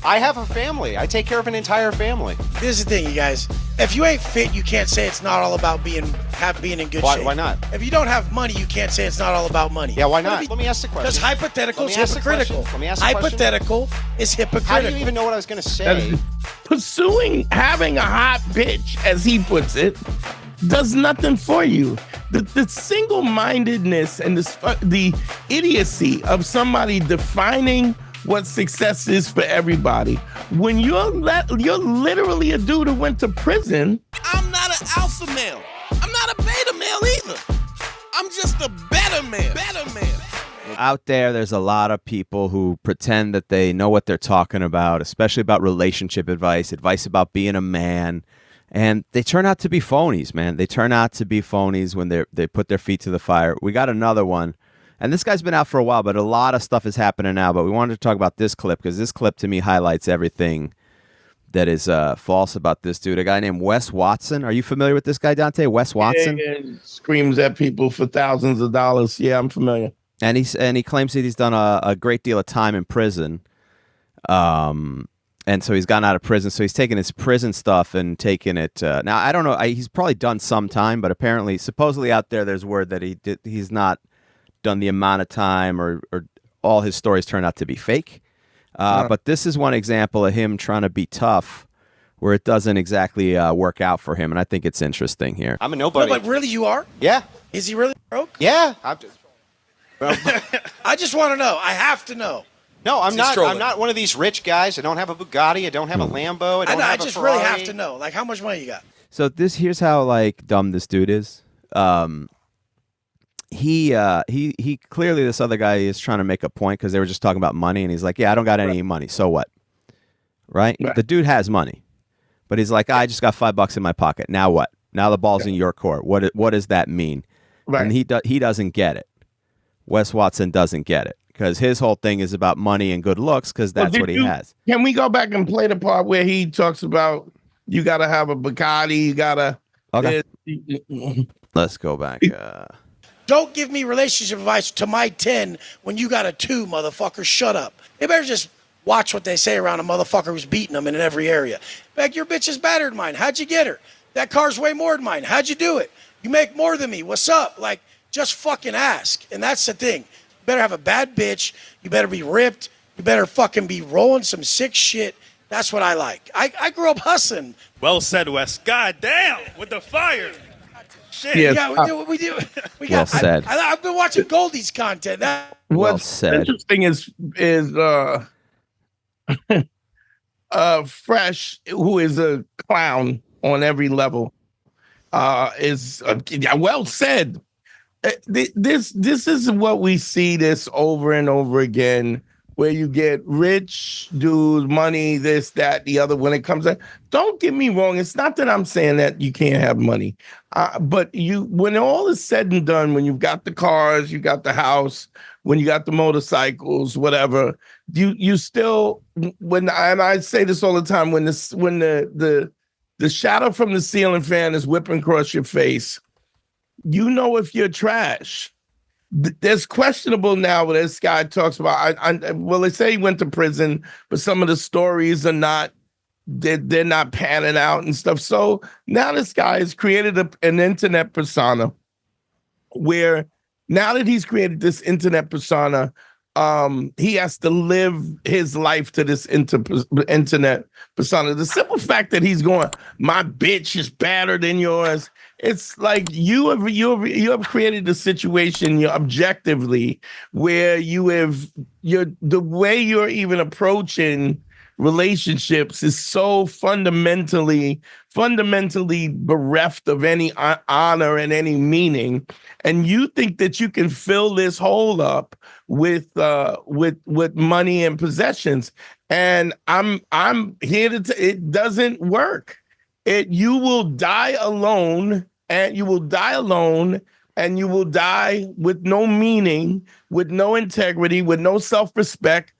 I have a family. I take care of an entire family. This is the thing, you guys. If you ain't fit, you can't say it's not all about being in good shape. Why not? If you don't have money, you can't say it's not all about money. Yeah, why not? Let me ask the question. Because hypothetical is hypocritical. Let me ask the question. Hypothetical is hypocritical. How do you even know what I was going to say? Having a hot bitch, as he puts it, does nothing for you. The single-mindedness and the idiocy of somebody defining what success is for everybody. When you're literally a dude who went to prison. I'm not an alpha male. I'm not a beta male either. I'm just a better man. Out there's a lot of people who pretend that they know what they're talking about, especially about relationship advice about being a man. And they turn out to be phonies, man. They turn out to be phonies when they put their feet to the fire. We got another one. And this guy's been out for a while, but a lot of stuff is happening now. But we wanted to talk about this clip because this clip, to me, highlights everything that is false about this dude. A guy named Wes Watson. Are you familiar with this guy, Dante? Wes Watson? Yeah, screams at people for thousands of dollars. Yeah, I'm familiar. And he claims that he's done a great deal of time in prison. And so he's gotten out of prison. So he's taken his prison stuff and taken it. Now, I don't know. He's probably done some time, but apparently, supposedly out there's word that he's not done the amount of time or all his stories turn out to be fake. But this is one example of him trying to be tough where it doesn't exactly work out for him. And I think it's interesting here. I'm a nobody. No, but really, you are? Yeah. Is he really broke? Yeah. I just want to know. I have to know. No, I'm not. I'm not one of these rich guys. I don't have a Bugatti. I don't have a Lambo. I just really have to know. Like, how much money you got? So here's how like dumb this dude is. He clearly, this other guy is trying to make a point because they were just talking about money, and he's like, yeah, I don't got any money. So what? Right? The dude has money, but he's like, I just got $5 in my pocket. Now what? Now the ball's in your court. What does that mean? Right. And he doesn't get it. Wes Watson doesn't get it because his whole thing is about money and good looks because that's what he has. Can we go back and play the part where he talks about you got to have a Bugatti, you got to... Okay. Let's go back. Don't give me relationship advice to my 10 when you got a 2, motherfucker. Shut up. They better just watch what they say around a motherfucker who's beating them in every area. Beck, your bitch is better than mine. How'd you get her? That car's way more than mine. How'd you do it? You make more than me. What's up? Like, just fucking ask. And that's the thing. You better have a bad bitch. You better be ripped. You better fucking be rolling some sick shit. That's what I like. I grew up hustling. Well said, Wes. God damn, with the fire. Shit. Yes. Yeah, we do. Well said. I've been watching Goldie's content. Well said. Interesting is Fresh, who is a clown on every level, is well said. This is what we see this over and over again, where you get rich dudes, money, this, that, the other. When it comes to, don't get me wrong, it's not that I'm saying that you can't have money, but when all is said and done, when you've got the cars, you got the house, when you got the motorcycles, whatever, you still, and I say this all the time, when the shadow from the ceiling fan is whipping across your face, you know if you're trash. There's questionable now what this guy talks about. Well, they say he went to prison, but some of the stories are not, they're not panning out and stuff. So now this guy has created an internet persona where now that he's created this internet persona, he has to live his life to this internet persona. The simple fact that he's going, my bitch is better than yours. It's like you have created a situation objectively where the way you're even approaching relationships is so fundamentally bereft of any honor and any meaning, and you think that you can fill this hole up with money and possessions. And I'm here to it doesn't work. You will die alone. And you will die alone, and you will die with no meaning, with no integrity, with no self-respect,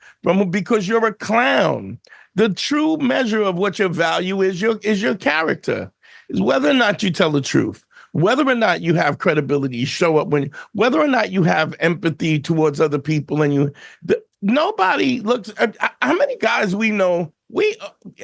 because you're a clown. The true measure of what your value is your character, is whether or not you tell the truth, whether or not you have credibility, show up whether or not you have empathy towards other people, and nobody looks. How many guys we know?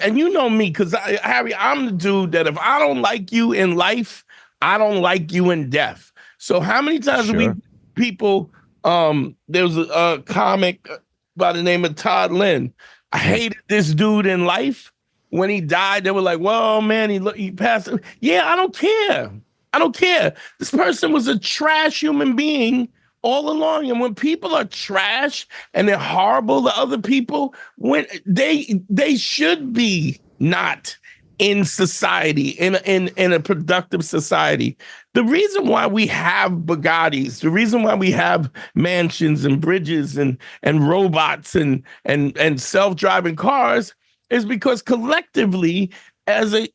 And you know me, because Harry, I'm the dude that if I don't like you in life, I don't like you in death. So how many times do we people? There was a comic by the name of Todd Lynn. I hated this dude in life. When he died, they were like, "Well, man, he passed." Yeah, I don't care. I don't care. This person was a trash human being all along. And when people are trash and they're horrible to other people, when they should be not in society, in a productive society. The reason why we have Bugattis, the reason why we have mansions and bridges and robots and self-driving cars is because collectively, as a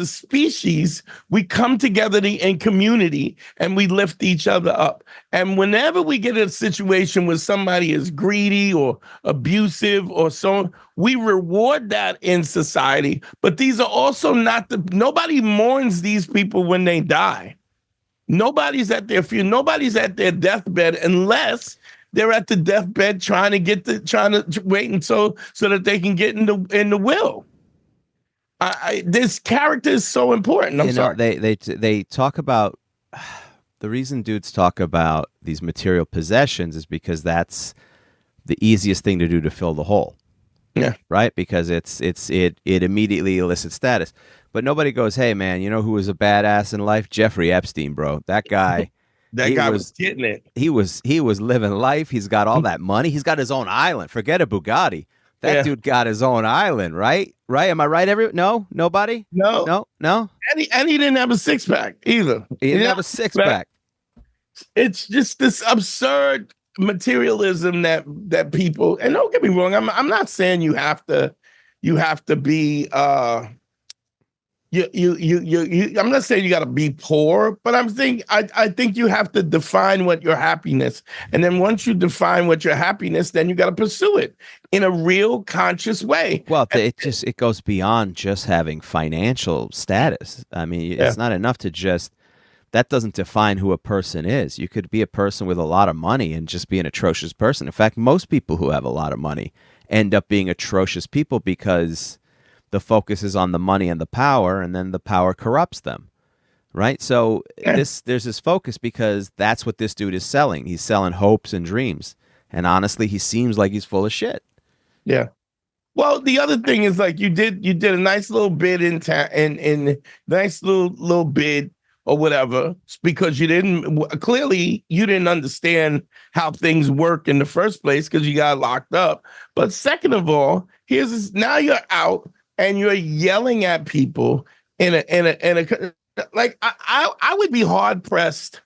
species, we come together in community and we lift each other up. And whenever we get in a situation where somebody is greedy or abusive or so on, we reward that in society. But these are also nobody mourns these people when they die. Nobody's at their funeral. Nobody's at their deathbed unless they're at the deathbed trying to wait until so that they can get in the will. This character is so important. I'm sorry. They talk about the reason dudes talk about these material possessions is because that's the easiest thing to do to fill the hole. Yeah. Right? Because it immediately elicits status. But nobody goes, "Hey man, you know who was a badass in life? Jeffrey Epstein, bro. That guy that guy was getting it. He was living life. He's got all that money. He's got his own island. Forget a Bugatti. That dude got his own island, right? Right? Am I right? No? Nobody? No. And he didn't have a six-pack either. He didn't have a six-pack. It's just this absurd materialism that people, and don't get me wrong, I'm not saying you have to be I'm not saying you got to be poor, but I think you have to define what your happiness, and then once you define what your happiness, then you got to pursue it in a real conscious way. Well, it goes beyond just having financial status. I mean, it's not enough to just, that doesn't define who a person is. You could be a person with a lot of money and just be an atrocious person. In fact, most people who have a lot of money end up being atrocious people because the focus is on the money and the power, and then the power corrupts them, right? So there's this focus because that's what this dude is selling. He's selling hopes and dreams, and honestly, he seems like he's full of shit. Yeah. Well, the other thing is, like, you did a nice little bid in nice little bid or whatever, because you didn't understand how things work in the first place because you got locked up. But second of all, now you're out. And you're yelling at people in a like I would be hard pressed.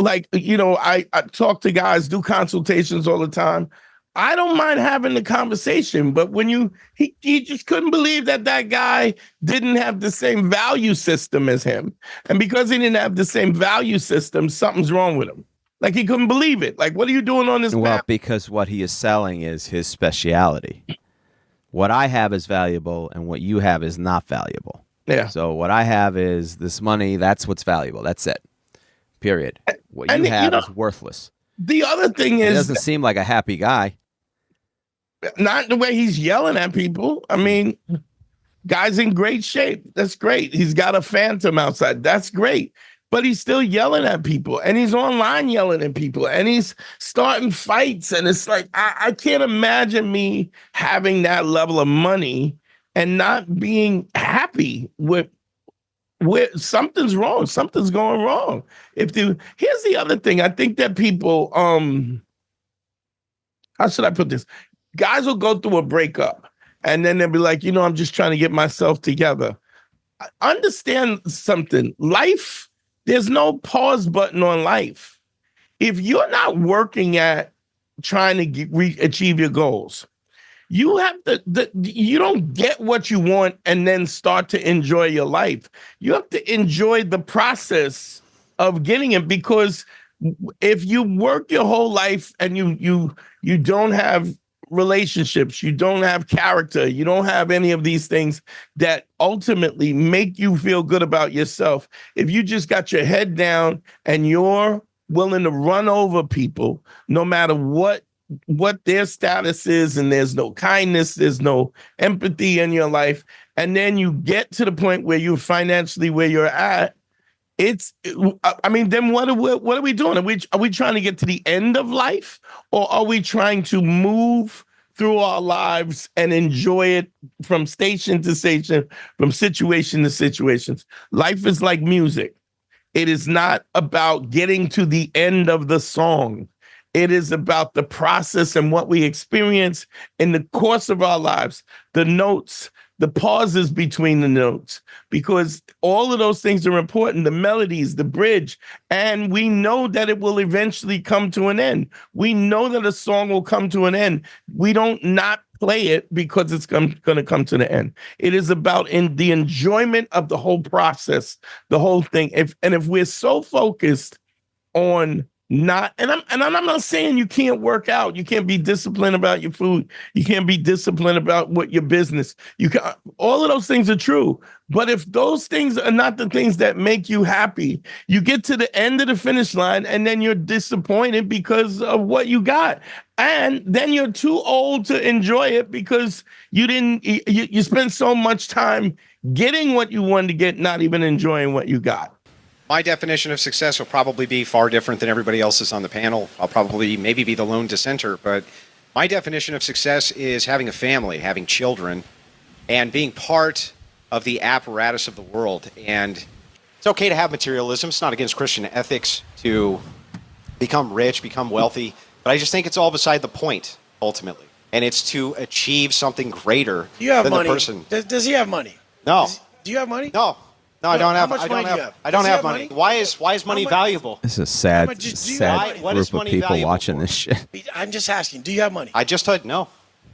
Like, you know, I talk to guys, do consultations all the time. I don't mind having the conversation, but when he just couldn't believe that guy didn't have the same value system as him, and because he didn't have the same value system, something's wrong with him. Like, he couldn't believe it. Like, what are you doing on this? Well, map? Because what he is selling is his speciality. What I have is valuable, and what you have is not valuable. Yeah. So what I have is this money. That's what's valuable. That's it. Period. What you have is worthless. The other thing is, he doesn't seem like a happy guy. Not the way he's yelling at people. I mean, guy's in great shape. That's great. He's got a Phantom outside. That's great. But he's still yelling at people, and he's online yelling at people, and he's starting fights. And it's like, I can't imagine me having that level of money and not being happy with something's wrong. Something's going wrong. Here's the other thing. I think that people, how should I put this? Guys will go through a breakup, and then they'll be like, I'm just trying to get myself together. Understand something. Life, there's no pause button on life. If you're not working at trying to achieve your goals, you have you don't get what you want and then start to enjoy your life. You have to enjoy the process of getting it, because if you work your whole life and you don't have relationships, you don't have character, you don't have any of these things that ultimately make you feel good about yourself. If you just got your head down and you're willing to run over people no matter what their status is, and there's no kindness, there's no empathy in your life, and then you get to the point where you're financially where you're at, then what are we doing? Are we trying to get to the end of life, or are we trying to move through our lives and enjoy it from station to station, from situation to situations? Life is like music. It is not about getting to the end of the song. It is about the process and what we experience in the course of our lives, the notes, the pauses between the notes, because all of those things are important, the melodies, the bridge, and we know that it will eventually come to an end. We know that a song will come to an end. We don't not play it because it's going to come to the end. It is about the enjoyment of the whole process, the whole thing. If we're so focused on I'm not saying you can't work out, you can't be disciplined about your food, you can't be disciplined about what your business, all of those things are true. But if those things are not the things that make you happy, you get to the end of the finish line and then you're disappointed because of what you got. And then you're too old to enjoy it because you spent so much time getting what you wanted to get, not even enjoying what you got. My definition of success will probably be far different than everybody else's on the panel. I'll probably maybe be the lone dissenter, but my definition of success is having a family, having children, and being part of the apparatus of the world. And it's okay to have materialism. It's not against Christian ethics to become rich, become wealthy, but I just think it's all beside the point, ultimately. And it's to achieve something greater than money? The person. Does he have money? No. Do you have money? No. No, I don't have. How much money do you have? I don't Does he have have money. money? Why is money valuable? This is a sad What is group of money people valuable watching for? this shit. I'm just asking. Do you have money? I just said no.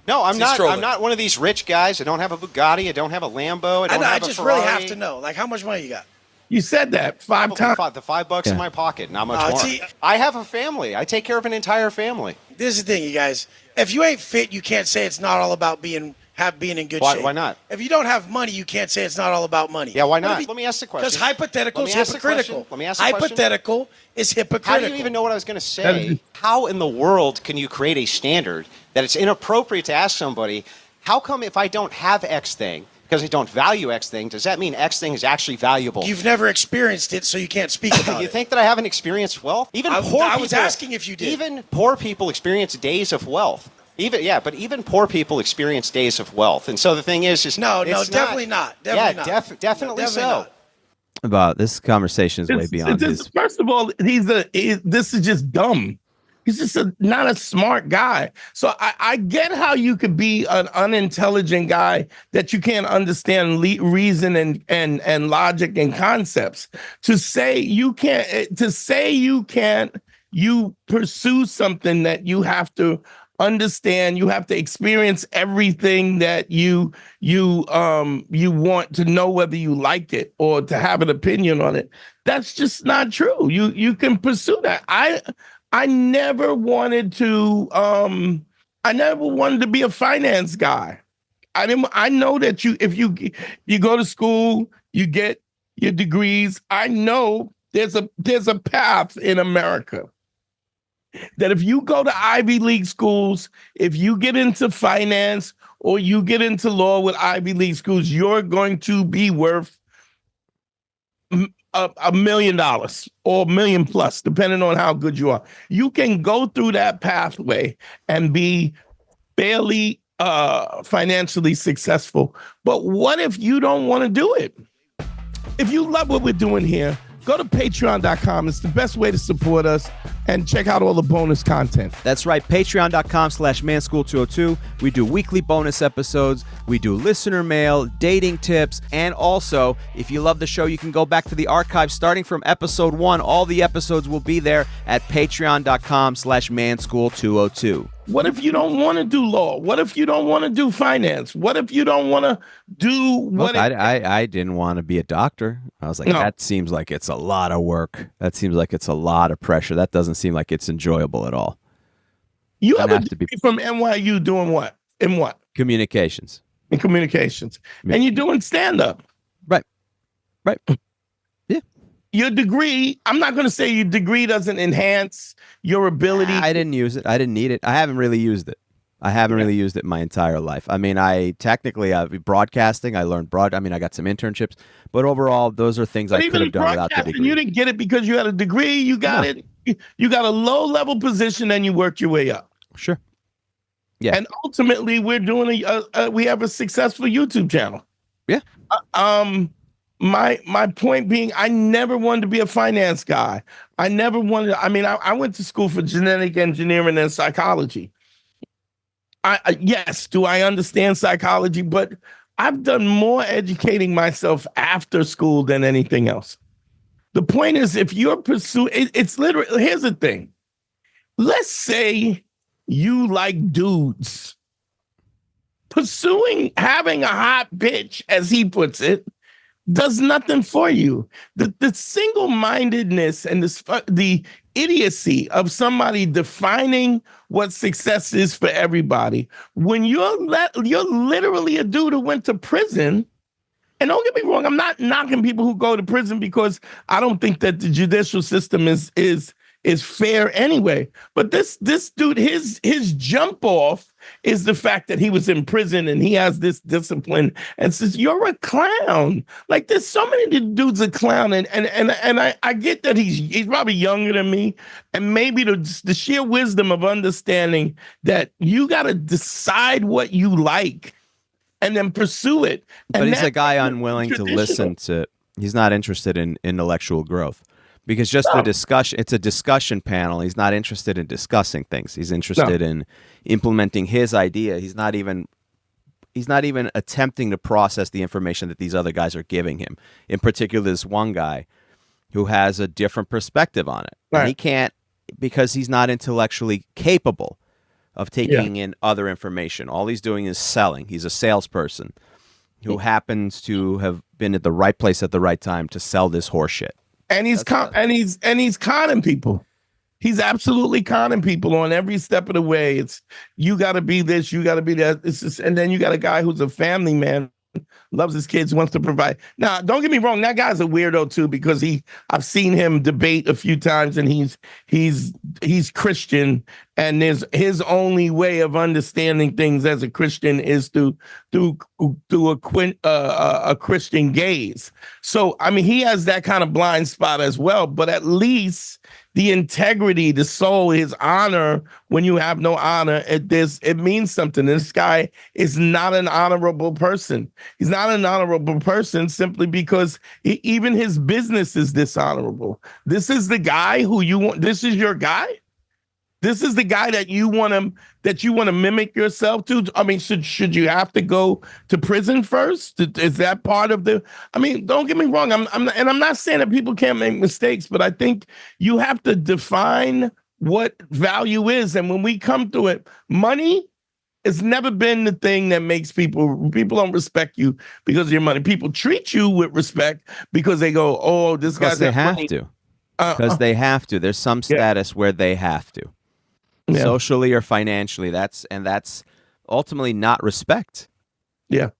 No, I'm not. trolling. I'm not one of these rich guys. I don't have a Bugatti. I don't have a Lambo. I don't have a just Ferrari. really have to know. Like, how much money you got? You said that five times. The $5 in my pocket, not much No, more. see- I have a family. I take care of an entire family. This is the thing, you guys. If you ain't fit, you can't say it's not all about being in good shape. Why not? If you don't have money, you can't say it's not all about money. Yeah, why not? Let me ask the question. Because hypothetical is Let me ask the hypocritical. question. Let me ask the question. Hypothetical is hypocritical. How do you even know what I was going to say? How in the world can you create a standard that it's inappropriate to ask somebody, how come if I don't have X thing, because I don't value X thing, does that mean X thing is actually valuable? You've never experienced it, so you can't speak about You it. think that I haven't experienced wealth? Even poor people. I was asking if you did. Even poor people experience days of wealth. But even poor people experience days of wealth. And so the thing is No, it's definitely not. Definitely not. Definitely so. not. About this conversation is way beyond his. First of all, this is just dumb. He's just not a smart guy. So I get how you could be an unintelligent guy that you can't understand reason and logic and concepts. To say you can't, you pursue something that you have to understand, you have to experience everything that you want to know whether you like it or to have an opinion on it. That's just not true. You can pursue that. I never wanted to be a finance guy. I know that if you go to school, you get your degrees. I know there's a path in America that if you go to Ivy League schools, if you get into finance or you get into law with Ivy League schools, you're going to be worth $1 million or $1 million plus, depending on how good you are. You can go through that pathway and be fairly financially successful. But what if you don't want to do it? If you love what we're doing here, go to patreon.com. It's the best way to support us and check out all the bonus content. That's right, patreon.com/manschool202. We do weekly bonus episodes. We do listener mail, dating tips, and also, if you love the show, you can go back to the archive starting from episode 1. All the episodes will be there at patreon.com/manschool202. What if you don't want to do law? What if you don't want to do finance? What if you don't want to do what? Look, I didn't want to be a doctor. I was like, That seems like it's a lot of work. That seems like it's a lot of pressure. That doesn't seem like it's enjoyable at all. You have a degree from NYU doing what? In what? Communications. In communications. Yeah. And you're doing stand-up. Right. Yeah. your degree, I'm not going to say your degree doesn't enhance your ability. I didn't use it. I didn't need it. I haven't really used it. I haven't really used it my entire life. I mean, I broadcasting. I learned I got some internships, but overall, those are things I could have done without the degree. You didn't get it because you had a degree. You got it. You got a low level position, and you worked your way up. Sure. Yeah. And ultimately, we're doing we have a successful YouTube channel. Yeah. My point being, I never wanted to be a finance guy. I never wanted. I went to school for genetic engineering and psychology. Yes, do I understand psychology? But I've done more educating myself after school than anything else. The point is, if you're pursuing, it's literally, here's the thing. Let's say you like dudes. Having a hot bitch, as he puts it, does nothing for you. The single-mindedness and the idiocy of somebody defining what success is for everybody. When you're literally a dude who went to prison, and don't get me wrong, I'm not knocking people who go to prison because I don't think that the judicial system is fair anyway. But this dude, his jump off is the fact that he was in prison and he has this discipline and says, you're a clown. Like, there's so many dudes a clown. And I get that he's probably younger than me. And maybe the sheer wisdom of understanding that you got to decide what you like and then pursue it. But he's a guy unwilling to listen to, he's not interested in intellectual growth. Because the discussion, it's a discussion panel. He's not interested in discussing things. He's interested in implementing his idea. He's not even attempting to process the information that these other guys are giving him. In particular, this one guy who has a different perspective on it. Right. And he can't, because he's not intellectually capable of taking in other information. All he's doing is selling. He's a salesperson who happens to have been at the right place at the right time to sell this horse shit. And he's conning people. He's absolutely conning people on every step of the way. It's you got to be this, you got to be that. It's just, and then you got a guy who's a family man, loves his kids, wants to provide. Now, don't get me wrong, that guy's a weirdo too because I've seen him debate a few times, and he's Christian, and his only way of understanding things as a Christian is through a Christian gaze. So I mean, he has that kind of blind spot as well. But at least the integrity, the soul, his honor. When you have no honor, it means something. This guy is not an honorable person. He's not an honorable person simply because even his business is dishonorable. This is the guy who you want. This is your guy. This is the guy that you want to mimic yourself to. I mean, should you have to go to prison first? Is that part of the? I mean, don't get me wrong. I'm not saying that people can't make mistakes, but I think you have to define what value is. And when we come to it, money has never been the thing that makes people don't respect you because of your money. People treat you with respect because they go, oh, this guy's they have to. Because they have to. There's some status where they have to. Yeah. Socially or financially, that's ultimately not respect. Yeah,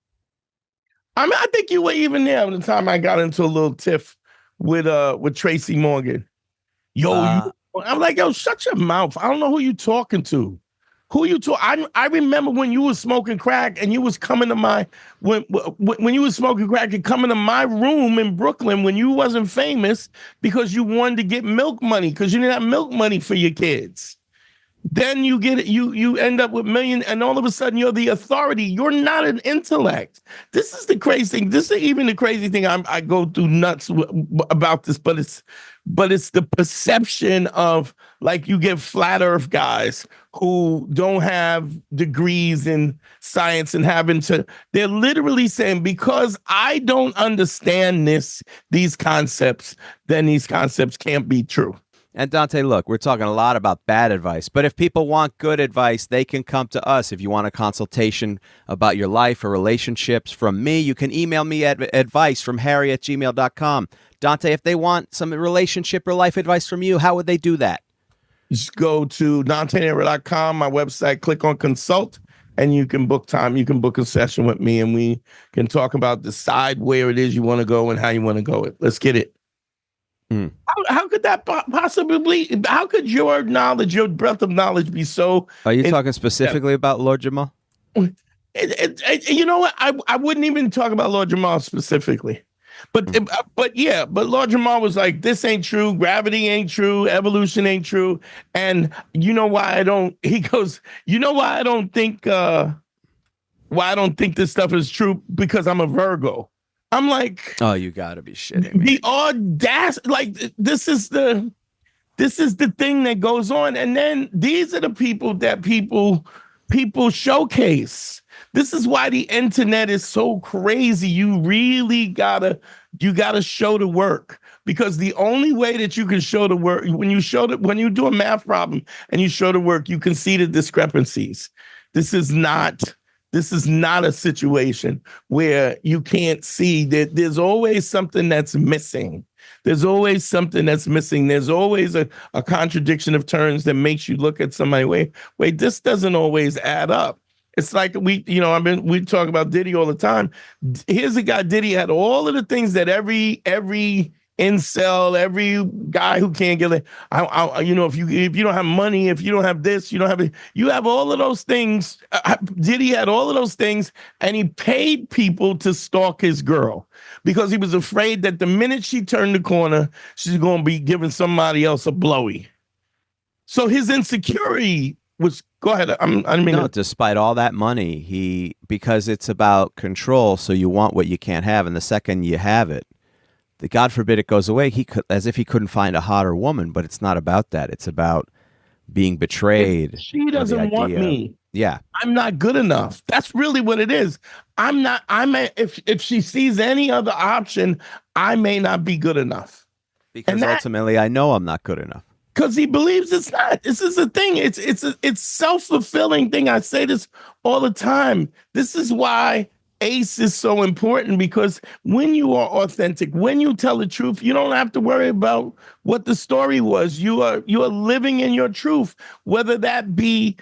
I mean, I think you were even there at the time I got into a little tiff with Tracy Morgan. I'm like, yo, shut your mouth. I don't know who you talking to. Who you talk? I remember when you was smoking crack and you was coming to my when you was smoking crack and coming to my room in Brooklyn when you wasn't famous because you wanted to get milk money because you didn't have milk money for your kids. Then you get it. You end up with million, and all of a sudden you're the authority. You're not an intellect. This is the crazy thing. This is even the crazy thing. I go through nuts about this, but it's the perception of like you get flat Earth guys who don't have degrees in science and they're literally saying because I don't understand these concepts, then these concepts can't be true. And Dante, look, we're talking a lot about bad advice, but if people want good advice, they can come to us. If you want a consultation about your life or relationships from me, you can email me at advice@harry@gmail.com. Dante, if they want some relationship or life advice from you, how would they do that? Just go to DanteNero.com, my website, click on consult, and you can book time. You can book a session with me, and we can talk about decide where it is you want to go and how you want to go it. Let's get it. How could that possibly? How could your knowledge, your breadth of knowledge, be so? Are you talking specifically about Lord Jamal? You know what? I wouldn't even talk about Lord Jamal specifically, but yeah, but Lord Jamal was like, this ain't true, gravity ain't true, evolution ain't true, and you know why I don't? He goes, you know why I don't think this stuff is true, because I'm a Virgo. I'm like, oh, you gotta be shitting me. The audacity, like this is the thing that goes on, and then these are the people that people showcase. This is why the internet is so crazy. You really gotta show the work, because the only way that you can show the work, when you do a math problem and you show the work, you can see the discrepancies. This is not a situation where you can't see that there's always something that's missing. There's always something that's missing. There's always a contradiction of terms that makes you look at somebody, wait, this doesn't always add up. It's like we talk about Diddy all the time. Here's a guy, Diddy had all of the things that every incel, every guy who can't get it. If you don't have money, if you don't have this, you have all of those things. Diddy had all of those things, and he paid people to stalk his girl because he was afraid that the minute she turned the corner, she's going to be giving somebody else a blowy. So his insecurity was. Go ahead. Despite all that money, because it's about control. So you want what you can't have, and the second you have it, God forbid it goes away. As if he couldn't find a hotter woman, but it's not about that. It's about being betrayed. She doesn't want me. Yeah, I'm not good enough. That's really what it is. If she sees any other option, I may not be good enough. Because ultimately, I know I'm not good enough. Because he believes it's not. This is the thing. It's self-fulfilling thing. I say this all the time. This is why ACE is so important, because when you are authentic, when you tell the truth, you don't have to worry about what the story was. You are living in your truth, whether that be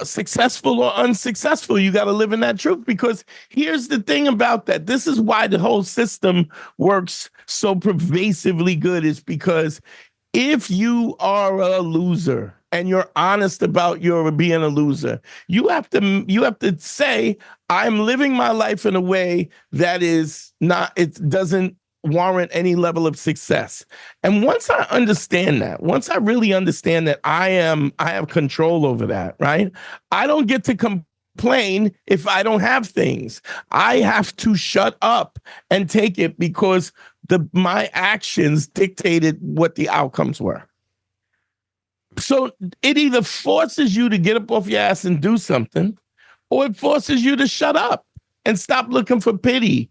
successful or unsuccessful. You got to live in that truth, because here's the thing about that. This is why the whole system works so pervasively good, is because if you are a loser and you're honest about your being a loser, you have to say, I'm living my life in a way that is not, it doesn't warrant any level of success. And once I understand that, once I really understand that I have control over that, right? I don't get to complain if I don't have things. I have to shut up and take it, because my actions dictated what the outcomes were. So it either forces you to get up off your ass and do something, or it forces you to shut up and stop looking for pity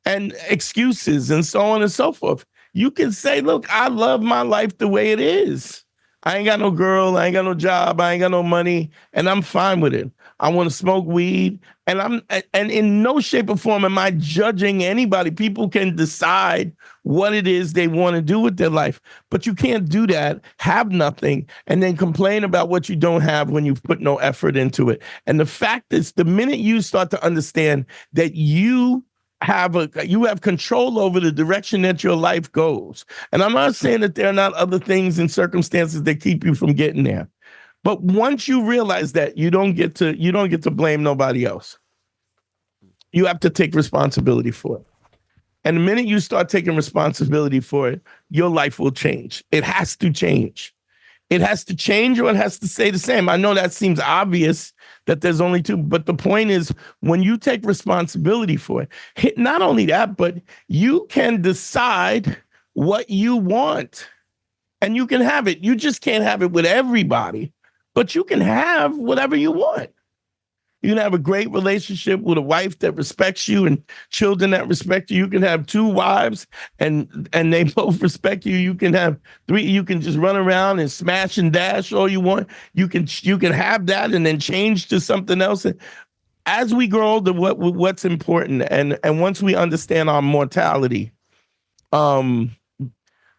and excuses and so on and so forth. You can say, look, I love my life the way it is. I ain't got no girl, I ain't got no job, I ain't got no money, and I'm fine with it. I want to smoke weed, and in no shape or form am I judging anybody. People can decide what it is they want to do with their life, but you can't do that, have nothing, and then complain about what you don't have when you've put no effort into it. And the fact is, the minute you start to understand that you have control over the direction that your life goes. And I'm not saying that there are not other things and circumstances that keep you from getting there. But once you realize that, you don't get to blame nobody else. You have to take responsibility for it. And the minute you start taking responsibility for it, your life will change. It has to change. It has to change, or it has to stay the same. I know that seems obvious that there's only two, but the point is, when you take responsibility for it, not only that, but you can decide what you want, and you can have it. You just can't have it with everybody, but you can have whatever you want. You can have a great relationship with a wife that respects you and children that respect you. You can have 2 wives and they both respect you. You can have 3. You can just run around and smash and dash all you want. You can have that and then change to something else. As we grow older, what's important, and once we understand our mortality, that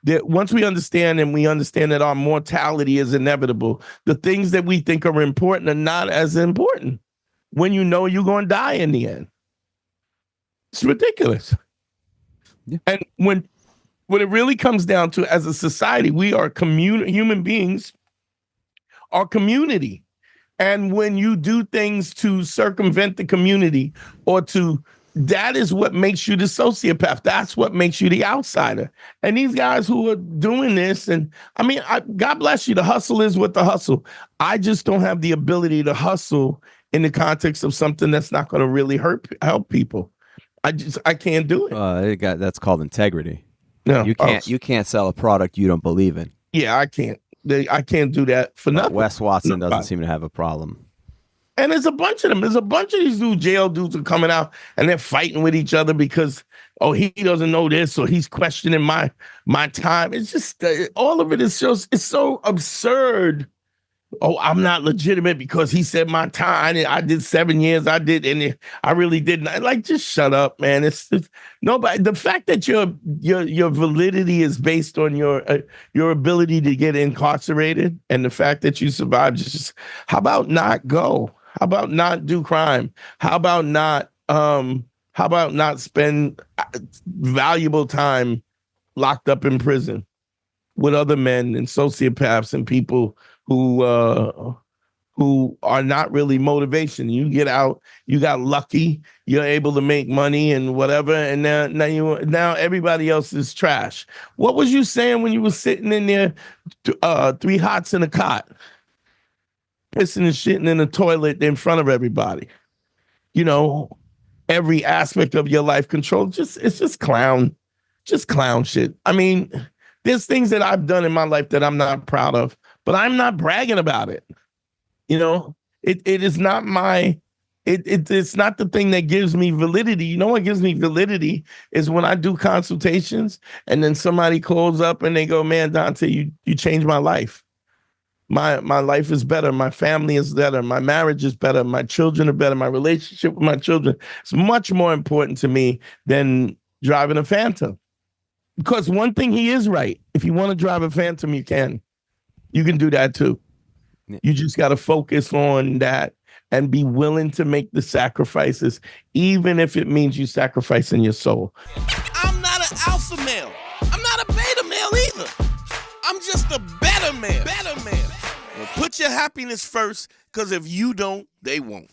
once we understand that our mortality is inevitable, the things that we think are important are not as important when you know you're going to die in the end. It's ridiculous. Yeah. And when What it really comes down to, as a society, we are human beings are community. And when you do things to circumvent the community that is what makes you the sociopath. That's what makes you the outsider. And these guys who are doing this, and I mean, God bless you. The hustle is what the hustle. I just don't have the ability to hustle in the context of something that's not going to really help people. I can't do it. That's called integrity. No, you can't sell a product you don't believe in. Yeah, I can't. I can't do that for nothing. Wes Watson doesn't seem to have a problem. And there's a bunch of them. There's a bunch of these jail dudes are coming out and they're fighting with each other because, he doesn't know this, or he's questioning my time. It's just all of it is just, it's so absurd. Oh, I'm not legitimate because he said my time. I did 7 years. I really didn't. Like, just shut up, man. It's nobody. The fact that your validity is based on your ability to get incarcerated, and the fact that you survived. Just how about not go? How about not do crime? How about not spend valuable time locked up in prison with other men and sociopaths and people who are not really motivation. You get out, you got lucky, you're able to make money and whatever, and now everybody else is trash. What was you saying when you were sitting in there, 3 hots in a cot, pissing and shitting in the toilet in front of everybody? Every aspect of your life control, it's just clown shit. I mean, there's things that I've done in my life that I'm not proud of, but I'm not bragging about it. It is not it's not the thing that gives me validity. What gives me validity is when I do consultations and then somebody calls up and they go, man, Dante, you changed my life. My life is better. My family is better. My marriage is better. My children are better. My relationship with my children is much more important to me than driving a Phantom. Because one thing he is right. If you want to drive a Phantom, you can. You can do that too. You just got to focus on that and be willing to make the sacrifices, even if it means you sacrificing your soul. I'm not an alpha male. I'm not a beta male either. I'm just a better man. Well, put your happiness first, because if you don't, they won't.